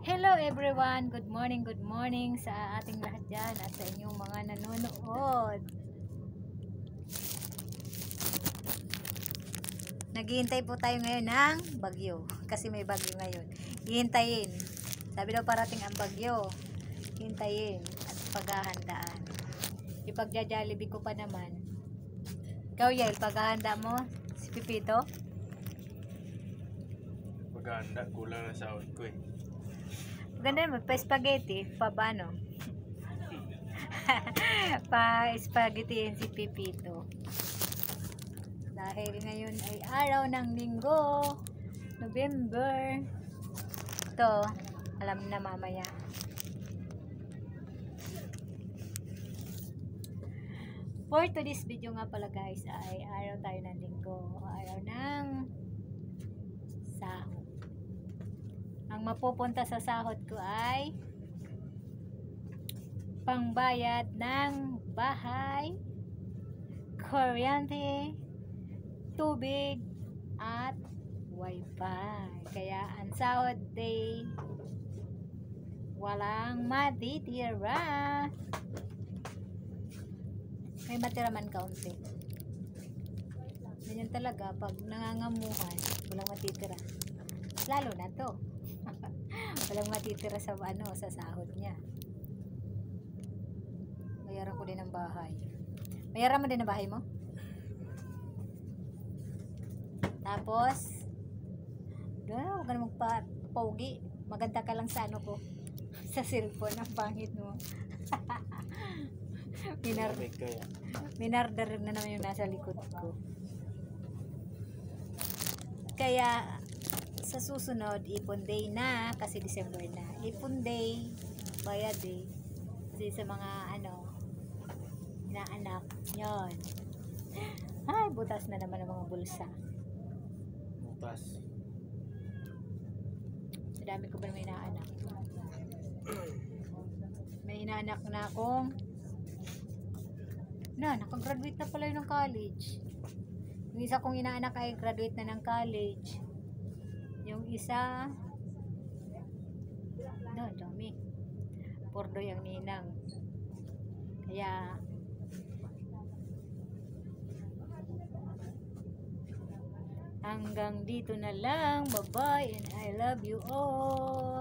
Hello everyone! Good morning sa ating lahat dyan at sa inyong mga nanonood. Naghihintay po tayo ngayon ng bagyo kasi may bagyo ngayon. Hihintayin. Sabi daw parating ang bagyo. Hintayin at paghahandaan. Ipagja-Jollibee ko pa naman. Ikaw, Yael, paghahanda mo si Pipito? Paghahanda, kulang na sahod ko eh. Ganda naman, pa-spaghetti, pa-bano? Pa-spaghettiin si Pipito. Dahil ngayon ay araw ng linggo, November. Ito, alam na mamaya. For today's video nga pala guys, ay araw tayo ng linggo. Araw ng sahod. Ang mapupunta sa sahod ko ay pangbayad ng bahay, kuryente, tubig, at wifi. Kaya ang sahod day walang matitira. May matira man kaunti. Ganyan talaga pag nangangamuhan, walang matitira. Lalo na to. Walang matitira sa sa sahod niya. Bayaran ko din ang bahay. Bayaran mo din ang bahay mo? Tapos huwag ka na magpa-pogi. Maganda ka lang sa ko. Sa cellphone. Ang pangit mo. Minardar na naman yung nasa likod ko. Kaya sa susunod, ipon day na kasi December na. Ipon day, bayad day. Kasi sa mga inaanak, yon. Ay, butas na naman ang mga bulsa. Butas. Madami ko ba may inaanak? May inaanak na akong nakagraduate na pala yun ng college. Yung isa kong inaanak ay graduate na ng college. Yung isa dami. Pordoy ang ninang. Kaya hanggang dito na lang. Bye-bye and I love you all.